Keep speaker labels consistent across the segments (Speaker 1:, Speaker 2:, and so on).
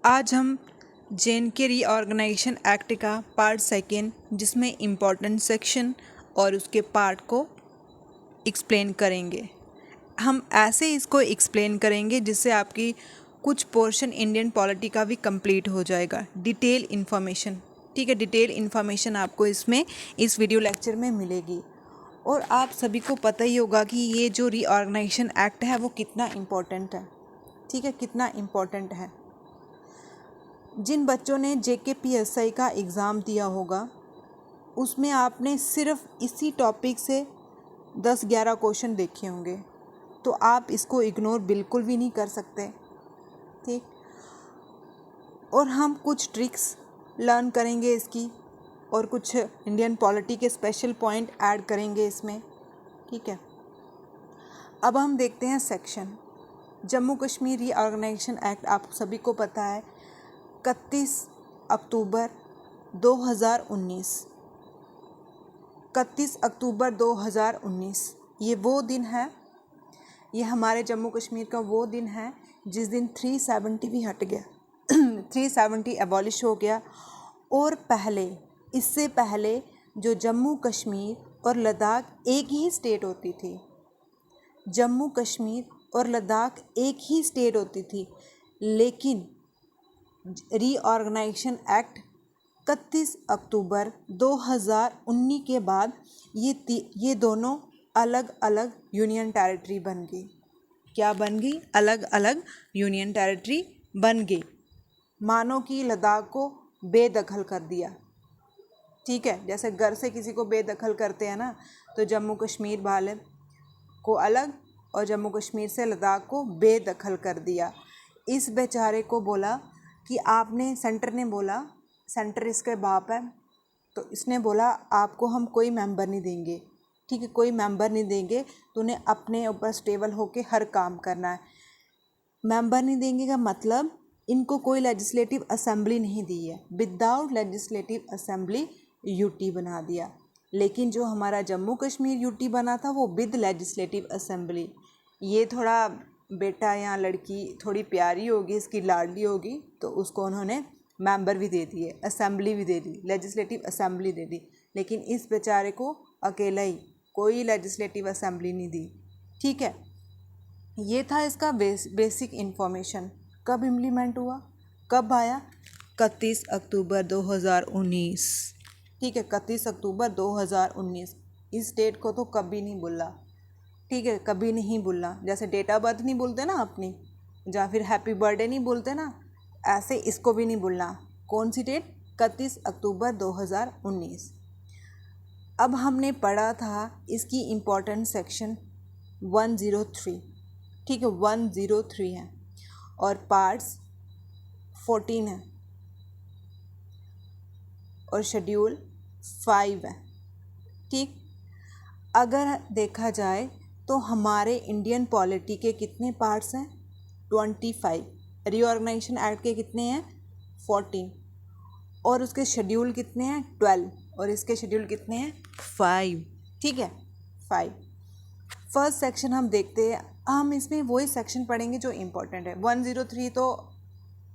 Speaker 1: आज हम जे.एन.के reorganisation act का पार्ट सेकेंड, जिसमें इम्पोर्टेंट सेक्शन और उसके पार्ट को एक्सप्लेन करेंगे। हम ऐसे इसको एक्सप्लेन करेंगे जिससे आपकी कुछ पोर्शन इंडियन पॉलिटी का भी कंप्लीट हो जाएगा। डिटेल इन्फॉर्मेशन, ठीक है, डिटेल इन्फॉर्मेशन आपको इसमें इस वीडियो लेक्चर में मिलेगी। और आप सभी को पता ही होगा कि ये जो रीऑर्गेनाइजेशन एक्ट है वो कितना इम्पोर्टेंट है, ठीक है, कितना इम्पोर्टेंट है। जिन बच्चों ने JKPSI का एग्ज़ाम दिया होगा उसमें आपने सिर्फ इसी टॉपिक से 10-11 क्वेश्चन देखे होंगे, तो आप इसको इग्नोर बिल्कुल भी नहीं कर सकते, ठीक। और हम कुछ ट्रिक्स लर्न करेंगे इसकी और कुछ इंडियन पॉलिटी के स्पेशल पॉइंट ऐड करेंगे इसमें, ठीक है। अब हम देखते हैं section. Jammu Kashmir reorganisation act आप सभी को पता है 31 अक्टूबर 2019, 31 अक्टूबर 2019 ये वो दिन है, ये हमारे जम्मू कश्मीर का वो दिन है जिस दिन 370 भी हट गया 370 एबॉलिश हो गया। और पहले, इससे पहले जो जम्मू कश्मीर और लद्दाख एक ही स्टेट होती थी, जम्मू कश्मीर और लद्दाख एक ही स्टेट होती थी, लेकिन रीऑर्गेनाइजेशन एक्ट 31 अक्टूबर 2019 के बाद ये दोनों अलग अलग यूनियन टेरिटरी बन गई। क्या बन गई? अलग अलग यूनियन टेरिटरी बन गई। मानो कि लद्दाख को बेदखल कर दिया, ठीक है, जैसे घर से किसी को बेदखल करते हैं ना, तो जम्मू कश्मीर वाले को अलग और जम्मू कश्मीर से लद्दाख को बेदखल कर दिया। इस बेचारे को बोला कि आपने, सेंटर ने बोला, सेंटर इसके बाप है, तो इसने बोला आपको हम कोई मेंबर नहीं देंगे, ठीक है, कोई मेंबर नहीं देंगे, तो उन्हें अपने ऊपर स्टेबल होके हर काम करना है। मेंबर नहीं देंगे का मतलब इनको कोई लेजिस्लेटिव असेंबली नहीं दी है, विदाउट लेजिस्लेटिव असेंबली यूटी बना दिया। लेकिन जो हमारा जम्मू कश्मीर यूटी बना था वो विद लेजिस्लेटिव असेंबली। ये थोड़ा बेटा या लड़की थोड़ी प्यारी होगी, इसकी लाडली होगी, तो उसको उन्होंने मेंबर भी दे दिए, असेंबली भी दे दी, लेजिस्लेटिव असेंबली दे दी। लेकिन इस बेचारे को अकेला ही, कोई लेजिस्लेटिव असेंबली नहीं दी, ठीक है। ये था इसका बेसिक इन्फॉर्मेशन। कब इम्प्लीमेंट हुआ, कब आया? 31 अक्टूबर 2019, ठीक है, 31 अक्टूबर 2019। इस डेट को तो कभी नहीं भूलना, ठीक है, कभी नहीं भूलना। जैसे डेट ऑफ बर्थ नहीं भूलते ना अपनी, या फिर हैप्पी बर्थडे नहीं भूलते ना, ऐसे इसको भी नहीं भूलना। कौन सी डेट? 31 अक्टूबर 2019। अब हमने पढ़ा था इसकी इम्पोर्टेंट सेक्शन 103, ठीक है, 103 है और पार्ट्स 14 है और शेड्यूल 5 है, ठीक। अगर देखा जाए तो हमारे इंडियन पॉलिटी के कितने पार्ट्स हैं? 25। रीऑर्गेनाइजेशन एक्ट के कितने हैं? 14। और उसके शेड्यूल कितने हैं? 12। और इसके शेड्यूल कितने हैं? 5, ठीक है, 5। फर्स्ट सेक्शन हम देखते हैं। हम इसमें वही सेक्शन पढ़ेंगे जो इम्पोर्टेंट है। 103 तो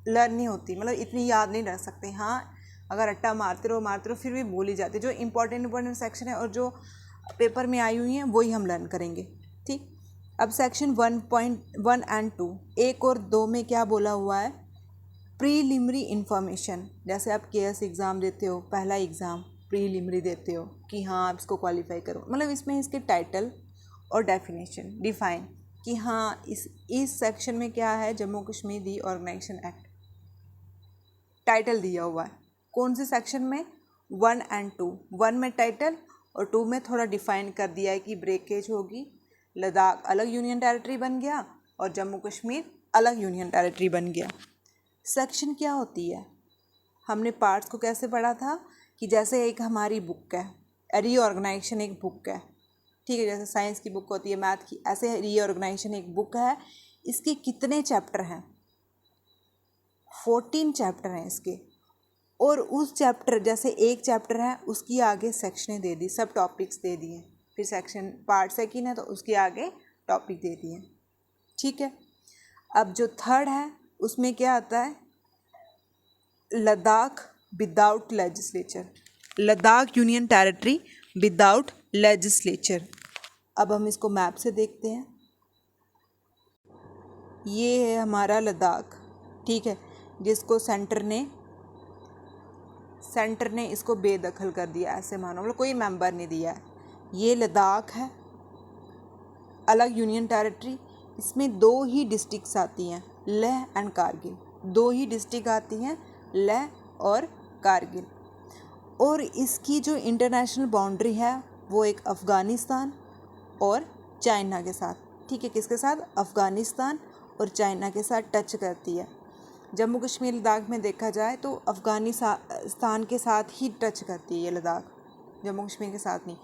Speaker 1: लर्न नहीं होती, मतलब इतनी याद नहीं रख सकते। हाँ, अगर रट्टा मारते रहो फिर भी भूल ही जाते। जो इम्पोर्टेंट सेक्शन है और जो पेपर में आई हुई हैं वही हम लर्न करेंगे, ठीक। अब सेक्शन 1.1 एंड 2, 1 और 2 में क्या बोला हुआ है? Preliminary information. जैसे आप KS एग्ज़ाम देते हो, पहला एग्ज़ाम प्रीलिमिनरी देते हो कि हाँ आप इसको क्वालिफाई करो, मतलब इसमें इसके टाइटल और डेफिनेशन डिफाइन कि हाँ इस सेक्शन में क्या है, Jammu Kashmir reorganisation act title दिया हुआ है। कौन से सेक्शन में? 1 एंड 2। 1 में टाइटल और 2 में थोड़ा डिफाइन कर दिया है कि ब्रेकेज होगी, लद्दाख अलग यूनियन टेरिटरी बन गया और जम्मू कश्मीर अलग यूनियन टेरिटरी बन गया। सेक्शन क्या होती है? हमने पार्ट्स को कैसे पढ़ा था कि जैसे एक हमारी बुक है, रीऑर्गेनाइजेशन एक बुक है, ठीक है, जैसे साइंस की बुक होती है, मैथ की, ऐसे रीऑर्गेनाइजेशन एक बुक है। इसके कितने चैप्टर हैं? 14 चैप्टर हैं इसके। और उस चैप्टर, जैसे एक चैप्टर है उसकी आगे सेक्शनें दे दी, सब टॉपिक्स दे दिए। फिर सेक्शन पार्ट सेकंड है तो उसके आगे टॉपिक दे दिए, ठीक है। अब जो थर्ड है उसमें क्या आता है? Ladakh without legislature, Ladakh union territory without legislature. अब हम इसको मैप से देखते हैं। ये है हमारा लद्दाख, ठीक है, जिसको सेंटर ने इसको बेदखल कर दिया, ऐसे मानो, मतलब कोई मेंबर नहीं दिया है। ये लद्दाख है, अलग यूनियन टेरिटरी। इसमें 2 ही डिस्ट्रिक्ट्स आती हैं, Leh and Kargil. 2 he district आती हैं, लेह और कारगिल। और इसकी जो इंटरनेशनल बाउंड्री है वो एक अफ़गानिस्तान और चाइना के साथ, ठीक है, किसके साथ? अफ़गानिस्तान और चाइना के साथ टच करती है। जम्मू कश्मीर लद्दाख में देखा जाए तो अफ़गानिस्तान के साथ ही टच करती है ये लद्दाख, जम्मू कश्मीर के साथ नहीं।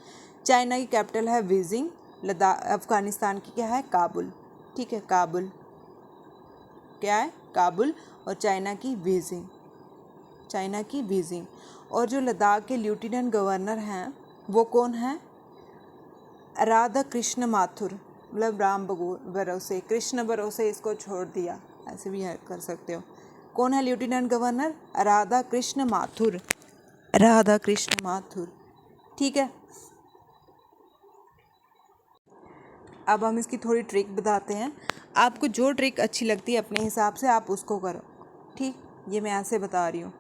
Speaker 1: चाइना की कैपिटल है बीजिंग, लद्दाख अफ़गानिस्तान की क्या है? काबुल, ठीक है, काबुल क्या है? काबुल। और चाइना की बीजिंग, और जो लद्दाख के लेफ्टिनेंट गवर्नर हैं वो कौन है? राधा कृष्ण माथुर, मतलब राम भरोसे, कृष्ण भरोसे इसको छोड़ दिया, ऐसे भी कर सकते हो। कौन है लेफ्टिनेंट गवर्नर? राधा कृष्ण माथुर, ठीक है। अब हम इसकी थोड़ी ट्रिक बताते हैं। आपको जो ट्रिक अच्छी लगती है अपने हिसाब से आप उसको करो, ठीक, ये मैं ऐसे बता रही हूँ।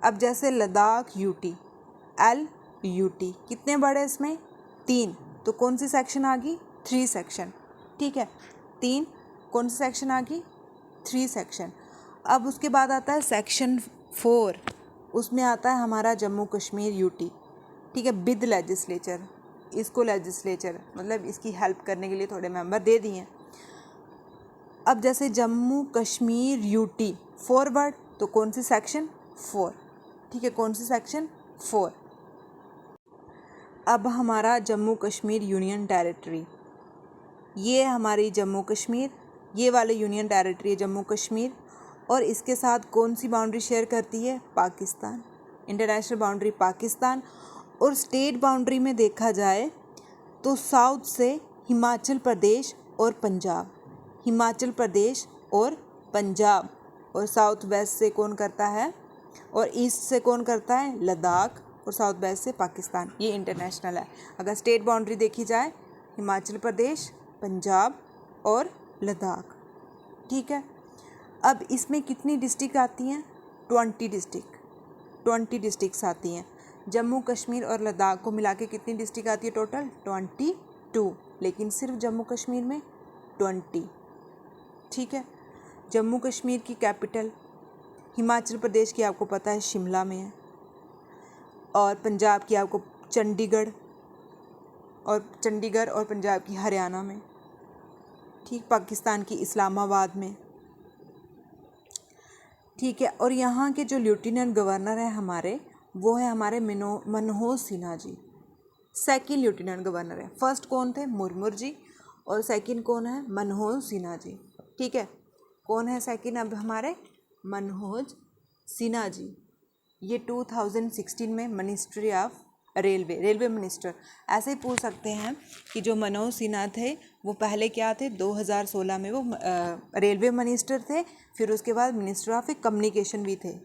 Speaker 1: अब जैसे लद्दाख यूटी, LUT, कितने बड़े इसमें? 3, तो कौन सी सेक्शन आ गई? 3 सेक्शन, ठीक है, 3, कौन सी सेक्शन आ गई? 3 सेक्शन। अब उसके बाद आता है सेक्शन 4, उसमें आता है हमारा जम्मू कश्मीर यूटी, ठीक है, विद लेजिस्लेचर। इसको लेजिस्लेचर मतलब इसकी हेल्प करने के लिए थोड़े मेंबर दे दिए। अब जैसे जम्मू कश्मीर यूटी फॉरवर्ड, तो कौन सी सेक्शन? 4, ठीक है, कौन सी सेक्शन? 4। अब हमारा जम्मू कश्मीर यूनियन टेरिटरी, ये हमारी जम्मू कश्मीर, ये वाले यूनियन टेरिटरी है जम्मू कश्मीर, और इसके साथ कौन सी बाउंड्री शेयर करती है? Pakistan, international boundary Pakistan. और स्टेट बाउंड्री में देखा जाए तो साउथ से हिमाचल प्रदेश और पंजाब, और साउथ वेस्ट से कौन करता है? और ईस्ट से कौन करता है? लद्दाख, और साउथ वेस्ट से पाकिस्तान। ये इंटरनेशनल है। अगर स्टेट बाउंड्री देखी जाए, हिमाचल प्रदेश, पंजाब और लद्दाख, ठीक है। अब इसमें कितनी डिस्ट्रिक्ट आती हैं? 20 डिस्ट्रिक्ट्स आती हैं। जम्मू कश्मीर और लद्दाख को मिला के कितनी डिस्ट्रिक्ट आती है? टोटल 22, लेकिन सिर्फ जम्मू कश्मीर में 20, ठीक है। जम्मू कश्मीर की कैपिटल हिमाचल प्रदेश की आपको पता है शिमला में है, और पंजाब की आपको चंडीगढ़ और पंजाब की हरियाणा में, ठीक, पाकिस्तान की इस्लामाबाद में, ठीक है। और यहाँ के जो लेफ्टिनेंट गवर्नर हैं हमारे, वो है हमारे Manoj Sinha ji, second lieutenant governor है। फर्स्ट कौन थे? मुर्मू जी, और सेकंड कौन है? मनोज सिन्हा जी, ठीक है। कौन है सेकंड? अब हमारे मनोज सिन्हा जी। ये 2016 में मिनिस्ट्री ऑफ रेलवे मिनिस्टर। ऐसे ही पूछ सकते हैं कि जो मनोज सिन्हा थे वो पहले क्या थे? 2016 में वो रेलवे मिनिस्टर थे, फिर उसके बाद मिनिस्टर ऑफ कम्युनिकेशन भी थे,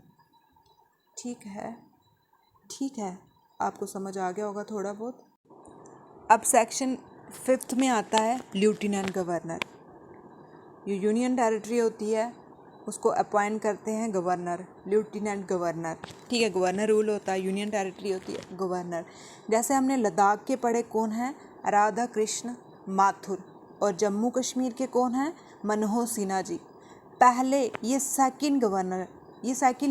Speaker 1: ठीक है, आपको समझ आ गया होगा थोड़ा बहुत। अब सेक्शन 5 में आता है लेफ्टिनेंट गवर्नर। जो यूनियन टेरिटरी होती है उसको अपॉइंट करते हैं गवर्नर, लेफ्टिनेंट गवर्नर, ठीक है। गवर्नर रूल होता है, यूनियन टेरिटरी होती है गवर्नर। जैसे हमने लद्दाख के पढ़े, कौन है? राधा कृष्ण माथुर, और जम्मू कश्मीर के कौन है? मनोज सिन्हा जी। पहले ये सेकंड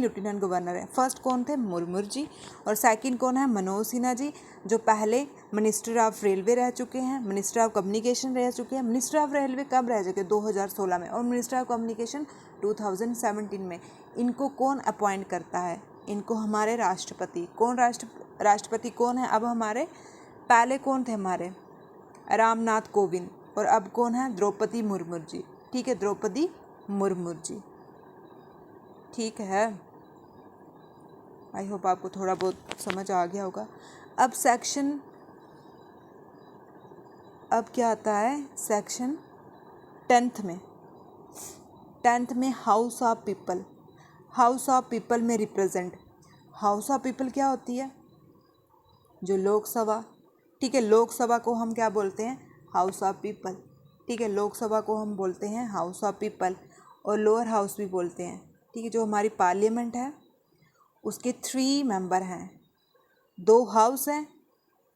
Speaker 1: लेफ्टिनेंट गवर्नर है। फर्स्ट कौन थे? मुर्मू जी, और सेकंड कौन है? मनोज सिन्हा जी, जो पहले मिनिस्टर ऑफ रेलवे रह चुके हैं, मिनिस्टर ऑफ कम्युनिकेशन रह चुके हैं। मिनिस्टर ऑफ रेलवे कब रह चुके? 2016 में, और मिनिस्टर ऑफ कम्युनिकेशन 2017 में। इनको कौन अपॉइंट करता है? इनको हमारे राष्ट्रपति। कौन राष्ट्रपति कौन है? अब हमारे पहले कौन थे? हमारे रामनाथ कोविंद, और अब कौन है? द्रौपदी मुर्मू जी, ठीक है, द्रौपदी मुर्मू जी, ठीक है। आई होप आपको थोड़ा बहुत समझ आ गया होगा। अब क्या आता है? सेक्शन 10th में house of house of people में रिप्रेजेंट। हाउस ऑफ पीपल क्या होती है? जो लोकसभा, ठीक है, लोकसभा को हम क्या बोलते हैं? हाउस ऑफ पीपल, ठीक है, लोकसभा को हम बोलते हैं हाउस ऑफ पीपल, और लोअर हाउस भी बोलते हैं, ठीक है। जो हमारी पार्लियामेंट है उसके 3 मेंबर हैं, 2 हाउस हैं,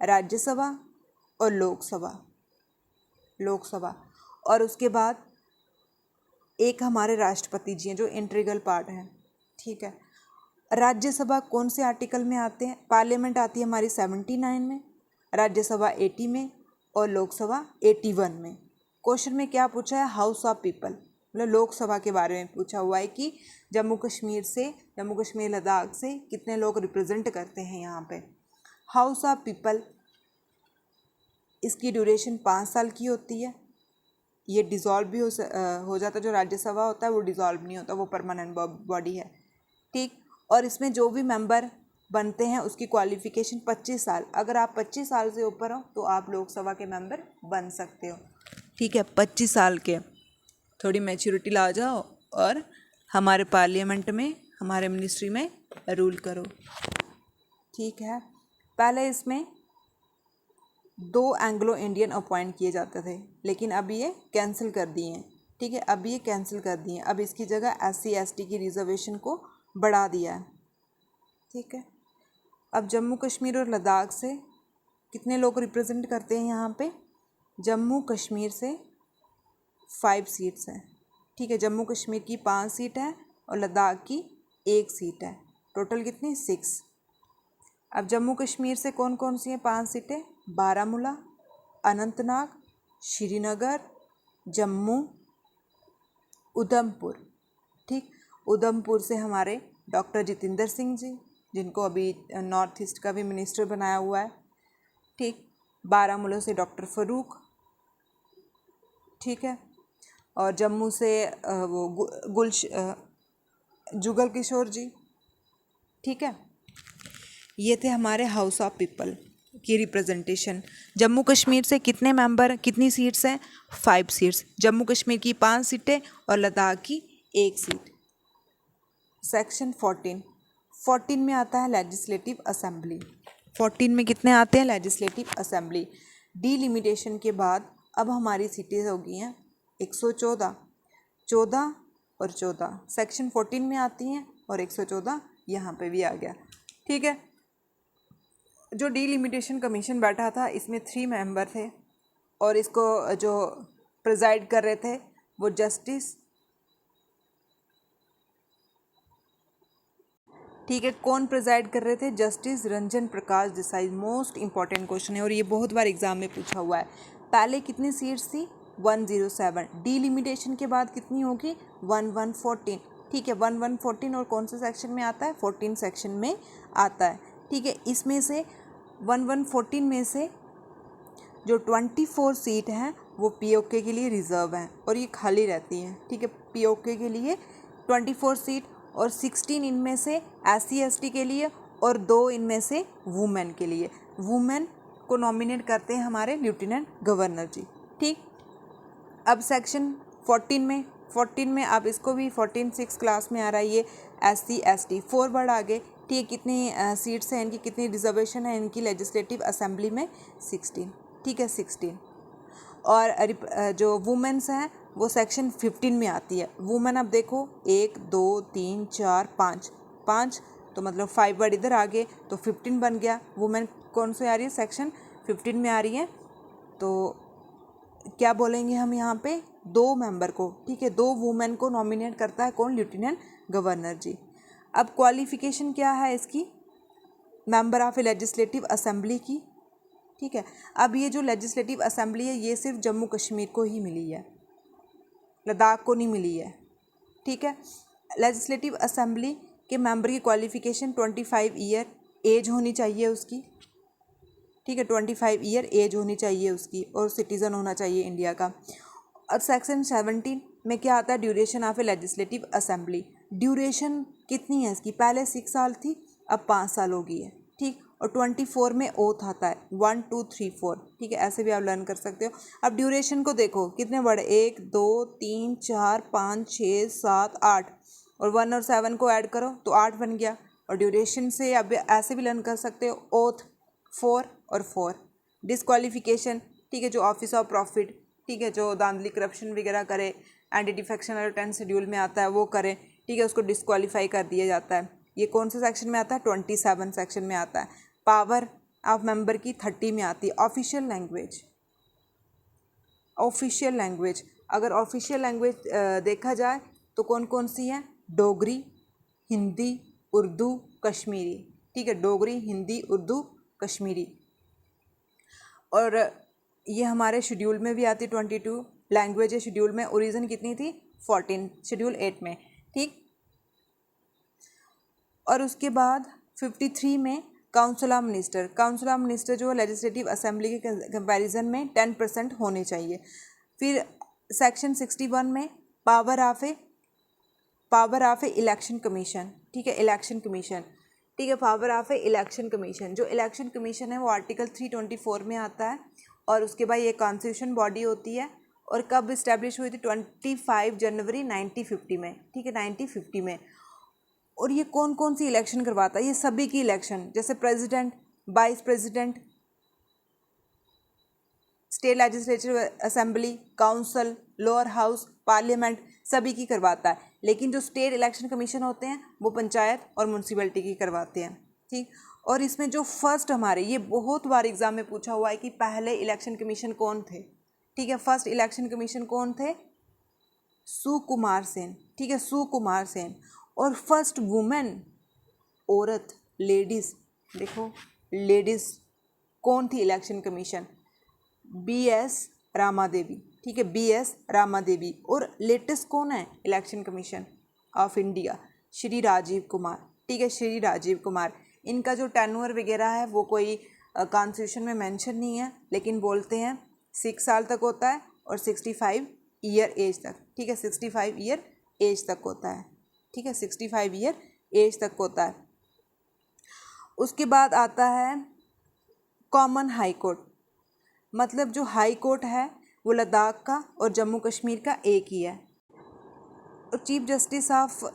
Speaker 1: राज्यसभा और लोकसभा, लोकसभा, और उसके बाद एक हमारे राष्ट्रपति जी हैं जो इंटीग्रल पार्ट हैं, ठीक है। राज्यसभा कौन से आर्टिकल में आते हैं? पार्लियामेंट आती है हमारी 79 में, राज्यसभा 80 में और लोकसभा 81 में। क्वेश्चन में क्या पूछा है? हाउस ऑफ पीपल, मतलब लोकसभा के बारे में पूछा हुआ है कि जम्मू कश्मीर लद्दाख से कितने लोग रिप्रेजेंट करते हैं यहाँ पे। हाउस ऑफ पीपल, इसकी ड्यूरेशन 5 साल की होती है। ये डिज़ोल्व भी हो जाता है। जो राज्यसभा होता है वो डिज़ोल्व नहीं होता, वो परमानेंट बॉडी है, ठीक। और इसमें जो भी मेंबर बनते हैं उसकी क्वालिफ़िकेशन 25 साल, अगर आप 25 साल से ऊपर हो तो आप लोकसभा के मेंबर बन सकते हो, ठीक है। 25 साल के, थोड़ी मैच्योरिटी ला जाओ और हमारे पार्लियामेंट में, हमारे मिनिस्ट्री में रूल करो, ठीक है। पहले इसमें 2 एंग्लो इंडियन अपॉइंट किए जाते थे, लेकिन अब ये कैंसिल कर दिए हैं, ठीक है, अब ये कैंसिल कर दिए हैं। अब इसकी जगह SC ST की रिजर्वेशन को बढ़ा दिया है, ठीक है। अब जम्मू कश्मीर और लद्दाख से कितने लोग रिप्रेजेंट करते हैं यहाँ पे? जम्मू कश्मीर से 5 सीट्स हैं, ठीक है। जम्मू कश्मीर की 5 सीट है और लद्दाख की 1 सीट है, टोटल कितनी? 6। अब जम्मू कश्मीर से कौन कौन सी हैं 5 सीटें? बारामूला, अनंतनाग, श्रीनगर, जम्मू, उधमपुर, ठीक। उधमपुर से हमारे डॉक्टर जितेंद्र सिंह जी, जिनको अभी नॉर्थ ईस्ट का भी मिनिस्टर बनाया हुआ है, ठीक। बारामूला से डॉक्टर फ़ारूक, ठीक है। और जम्मू से जुगल किशोर जी, ठीक है। ये थे हमारे हाउस ऑफ पीपल की रिप्रेजेंटेशन। जम्मू कश्मीर से कितने मेंबर, कितनी सीट्स हैं? 5 सीट्स। जम्मू कश्मीर की 5 सीटें और लद्दाख की 1 सीट। सेक्शन 14 में आता है लेजिस्लेटिव असेंबली। 14 में कितने आते हैं? Legislative assembly. डीलिमिटेशन के बाद अब हमारी सीटें हो गई हैं 114, 14 और 14 सेक्शन 14 में आती हैं, और 114 यहाँ पे भी आ गया, ठीक है। जो डीलिमिटेशन कमीशन बैठा था इसमें 3 मेंबर थे, और इसको जो प्रिजाइड कर रहे थे वो जस्टिस, ठीक है, कौन प्रिजाइड कर रहे थे? Justice Ranjan Prakash Desai. Most important question है और ये बहुत बार एग्जाम में पूछा हुआ है। पहले कितनी सीट्स थी? 107। डीलिमिटेशन के बाद कितनी होगी? 1114, ठीक है। 1114 और कौन से सेक्शन में आता है? 14 सेक्शन में आता है, ठीक है। इसमें से 1114 में से जो 24 सीट हैं वो POK के लिए रिज़र्व हैं और ये खाली रहती हैं, ठीक है। POK के लिए 24 सीट, और 16 इनमें से SC ST के लिए, और 2 इनमें से वुमेन के लिए। वुमेन को नॉमिनेट करते हैं हमारे लेफ्टिनेंट गवर्नर जी, ठीक। अब सेक्शन 14 में अब इसको भी 14 क्लास में आ रहा है ये SC ST फॉरवर्ड आगे, ठीक। कितनी सीट्स हैं इनकी, कितनी रिजर्वेशन है इनकी लेजिस्लेटिव असेंबली में? 16, ठीक है, 16। और जो वुमेन्स हैं वो सेक्शन 15 में आती है। वुमेन अब देखो 1 2 3 4 5 तो मतलब 5 वर्ड इधर आ गए तो 15 बन गया। वुमेन कौन से आ रही है? सेक्शन 15 में आ रही है। तो क्या बोलेंगे हम यहाँ पे? 2 मेंबर को, ठीक है, 2 वुमेन को नॉमिनेट करता है कौन? लेफ्टिनेंट गवर्नर जी। अब क्वालिफिकेशन क्या है इसकी? मेंबर ऑफ लेजिस्लेटिव असेंबली की, ठीक है। अब ये जो लेजिस्लेटिव असेंबली है ये सिर्फ जम्मू कश्मीर को ही मिली है, लद्दाख को नहीं मिली है, ठीक है। लेजिस्लेटिव असेंबली के मेंबर की क्वालिफिकेशन 25 ईयर एज होनी चाहिए उसकी, ठीक है, 25 ईयर एज होनी चाहिए उसकी, और सिटीज़न होना चाहिए इंडिया का। और सेक्शन 17 में क्या आता है? Duration of A legislative assembly. Duration कितनी है इसकी? पहले 6 साल थी, अब 5 साल हो गई है, ठीक। और 24 में ओथ आता है, 1 2 3 4, ठीक है, ऐसे भी आप लर्न कर सकते हो। अब ड्यूरेशन को देखो कितने बड़े, 1 2 3 4 5 6 7 8, और 1 और 7 को ऐड करो तो 8 बन गया। और ड्यूरेशन से अब ऐसे भी लर्न कर सकते हो, ओथ 4 और 4। डिस्क्वालिफिकेशन, ठीक है, जो ऑफिस ऑफ प्रॉफिट, ठीक है, जो धांधली करप्शन वगैरह करे, एंटी डिफेक्शन और 10 शेड्यूल में आता है वो करें, ठीक है, उसको डिस्क्वालीफाई कर दिया जाता है। ये कौन से सेक्शन में आता है? 27 सेक्शन में आता है। पावर ऑफ मेंबर की 30 में आती है। ऑफिशियल लैंग्वेज, ऑफिशियल लैंग्वेज, अगर ऑफिशियल लैंग्वेज देखा जाए तो कौन कौन सी है? डोगरी, हिंदी, उर्दू, कश्मीरी, ठीक है, डोगरी, हिंदी, उर्दू, कश्मीरी। और ये हमारे शेड्यूल में भी आती है 22 लैंग्वेज है शेड्यूल में। ओरिजिन कितनी थी? 14 शेड्यूल 8 में, ठीक। और उसके बाद 53 में council of minister, council of minister जो लेजिस्लेटिव असेंबली के कंपैरिजन में 10% होने चाहिए। फिर सेक्शन 61 में power of A election commission, ठीक है, इलेक्शन कमीशन, ठीक है, power of A election commission. जो इलेक्शन कमीशन है वो आर्टिकल 324 में आता है। और उसके बाद ये कॉन्स्टिट्यूशन बॉडी होती है। और कब इस्टेब्लिश हुई थी? 25 जनवरी 1950 में, ठीक है, 1950 में। और ये कौन कौन सी इलेक्शन करवाता है? ये सभी की इलेक्शन, जैसे president, vice president, state legislative assembly, council, lower house, parliament, सभी की करवाता है। लेकिन जो स्टेट इलेक्शन कमीशन होते हैं वो पंचायत और म्यूनसिपैलिटी की करवाते हैं, ठीक। और इसमें जो फर्स्ट हमारे, ये बहुत बार एग्जाम में पूछा हुआ है कि पहले इलेक्शन कमीशन कौन थे, ठीक है, फर्स्ट इलेक्शन कमीशन कौन थे? सुकुमार सेन, ठीक है, सुकुमार सेन। और फर्स्ट वुमेन, औरत, लेडीज़, देखो लेडीज़ कौन थी election commission? BS Rama Devi, ठीक है, BS रामा देवी। और लेटेस्ट कौन है election commission of India? Shri Rajeev Kumar, ठीक है, श्री राजीव कुमार। इनका जो टेन्योर वगैरह है वो कोई कॉन्स्टिट्यूशन में मेंशन नहीं है, लेकिन बोलते हैं 6 साल तक होता है और 65 ईयर एज तक, ठीक है, 65 ईयर एज तक होता है, ठीक है, 65 ईयर एज तक होता है। उसके बाद आता है कॉमन हाई कोर्ट, मतलब जो हाई कोर्ट है वो लद्दाख का और जम्मू कश्मीर का एक ही है। और chief justice of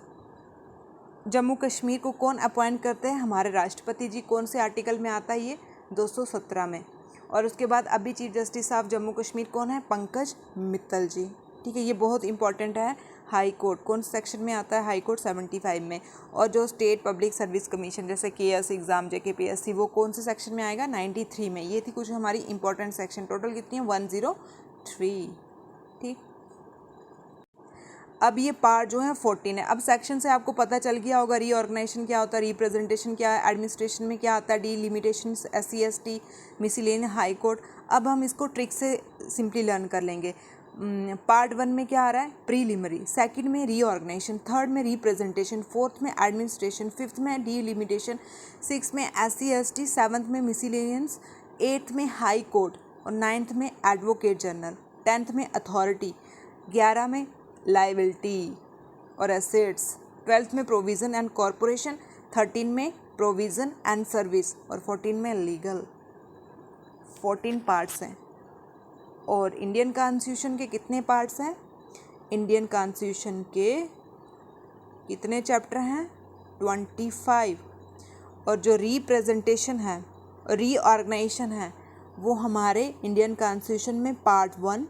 Speaker 1: Jammu Kashmir को कौन अपॉइंट करते हैं? हमारे राष्ट्रपति जी। कौन से आर्टिकल में आता है ये? 217 में। और उसके बाद अभी chief justice of Jammu Kashmir कौन है? पंकज मित्तल जी, ठीक है, ये बहुत इंपॉर्टेंट है। हाई कोर्ट कौन सेक्शन में आता है? हाई कोर्ट 75 में। और जो स्टेट पब्लिक सर्विस कमीशन जैसे KS एग्ज़ाम, JKPSC, वो कौन से सेक्शन में आएगा? 93 में। ये थी कुछ हमारी इंपॉर्टेंट सेक्शन। टोटल कितनी है? 103, ठीक। अब ये पार्ट जो है 14 है। अब सेक्शन से आपको पता चल गया होगा रीऑर्गेनाइजेशन क्या होता है, रिप्रेजेंटेशन क्या है, एडमिनिस्ट्रेशन में क्या आता है, delimitation, SC ST, miscellaneous, high court. अब हम इसको ट्रिक से सिंपली लर्न कर लेंगे। पार्ट 1 में क्या आ रहा है? प्रीलिमिनरी, सेकंड में रीऑर्गेनाइजेशन, थर्ड में रिप्रेजेंटेशन, फोर्थ में एडमिनिस्ट्रेशन, फिफ्थ में डिलिमिटेशन, सिक्स में SC ST, सेवन्थ में मिसलेनियस, एट्थ में हाई कोर्ट और नाइन्थ में एडवोकेट जनरल, 10th में अथॉरिटी, 11 में लाइबिलिटी और एसेट्स, 12th में प्रोविज़न एंड कॉरपोरेशन, 13 में प्रोविज़न एंड सर्विस और 14 में लीगल। 14 पार्ट्स हैं। और इंडियन कॉन्स्टिट्यूशन के कितने पार्ट्स हैं? इंडियन कॉन्स्टिट्यूशन के कितने चैप्टर हैं? 25। और जो रिप्रेजेंटेशन है और रीऑर्गेनाइजेशन है वो हमारे इंडियन कॉन्स्टिट्यूशन में पार्ट 1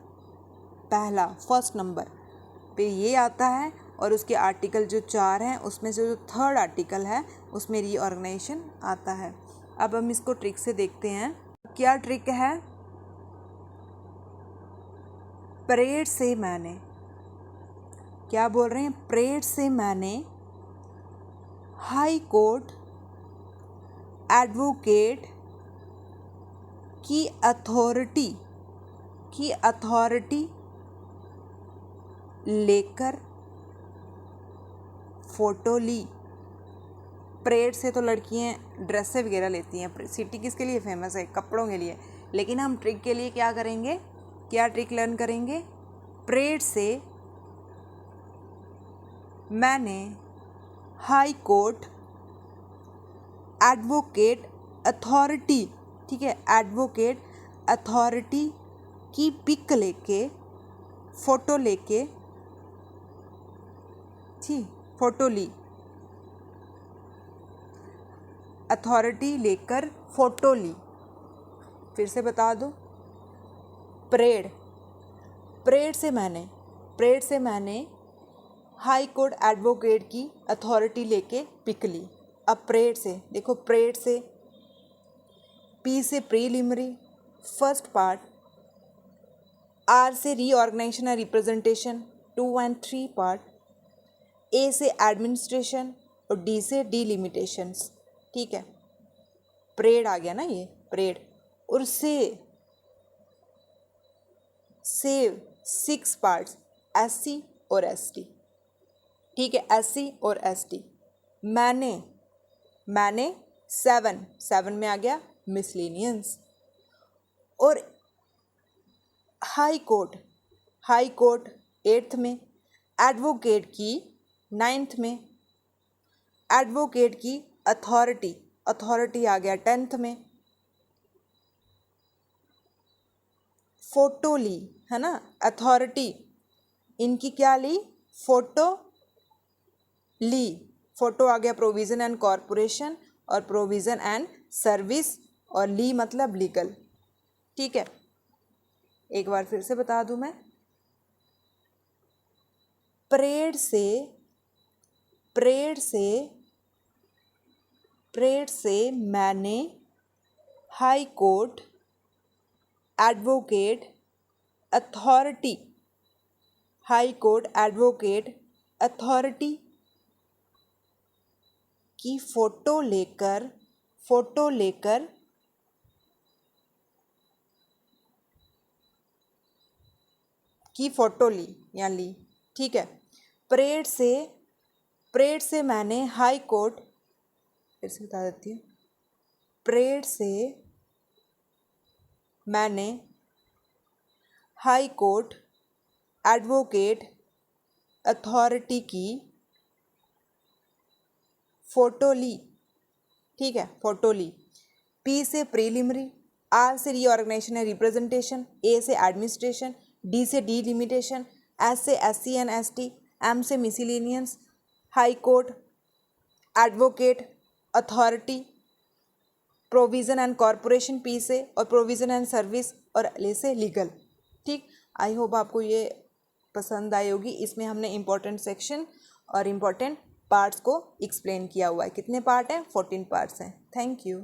Speaker 1: पहला फर्स्ट नंबर पे ये आता है। और उसके आर्टिकल जो 4 हैं उसमें से जो थर्ड आर्टिकल है उसमें रीऑर्गेनाइजेशन आता है। अब हम इसको ट्रिक से देखते हैं। क्या ट्रिक है? परेड से मैंने, क्या बोल रहे हैं? परेड से मैंने हाई कोर्ट एडवोकेट की अथॉरिटी लेकर फ़ोटो ली। परेड से तो लड़कियां ड्रेसें वगैरह लेती हैं। सिटी किसके लिए फेमस है? कपड़ों के लिए। लेकिन हम ट्रिक के लिए क्या करेंगे? क्या ट्रिक लर्न करेंगे? परेड से मैंने हाई कोर्ट एडवोकेट अथॉरिटी, ठीक है, एडवोकेट अथॉरिटी की पिक लेके, फ़ोटो लेके, ठीक, फोटो ली, अथॉरिटी लेकर फोटो ली। फिर से बता दो। परेड, परेड से मैंने हाई कोर्ट एडवोकेट की अथॉरिटी लेके पिक ली। अब परेड से देखो, परेड से, पी से प्रीलिमिनरी फर्स्ट पार्ट, आर से reorganisation and representation 2 and 3 part, A से एडमिनिस्ट्रेशन और डी से डिलिमिटेशंस। ठीक है, परेड आ गया ना ये, परेड। और से 6 पार्ट्स, एससी और एसटी। ठीक है, एससी और एसटी। मैंने 7 में आ गया मिसलेनियंस। और हाई कोर्ट 8th में, एडवोकेट की 9th में, एडवोकेट की अथॉरिटी आ गया 10th में। फोटो ली है ना, अथॉरिटी इनकी क्या ली, फोटो ली। फोटो आ गया प्रोविज़न एंड कॉरपोरेशन और प्रोविज़न एंड सर्विस, और ली मतलब लीगल। ठीक है, एक बार फिर से बता दूं मैं। परेड से मैंने हाई कोर्ट एडवोकेट अथॉरिटी की फोटो लेकर ली या ली। ठीक है, परेड से मैंने हाई कोर्ट, फिर से बता देती हूँ, परेड से मैंने हाई कोर्ट एडवोकेट अथॉरिटी की फोटो ली। ठीक है, फोटो ली। पी से प्रीलिमिनरी, आर से रीऑर्गेनाइजेशन एंड रिप्रेजेंटेशन, ए से एडमिनिस्ट्रेशन, डी से डिलिमिटेशन, एस से एससी एंड एसटी, एम से miscellaneous, high court advocate authority, provision and corporation P से, और प्रोविज़न एंड सर्विस, और ले से लीगल। ठीक, आई होप आपको ये पसंद आई होगी। इसमें हमने इम्पोर्टेंट सेक्शन और इम्पोर्टेंट पार्ट्स को एक्सप्लेन किया हुआ है। कितने पार्ट हैं? 14 पार्ट्स हैं। Thank you.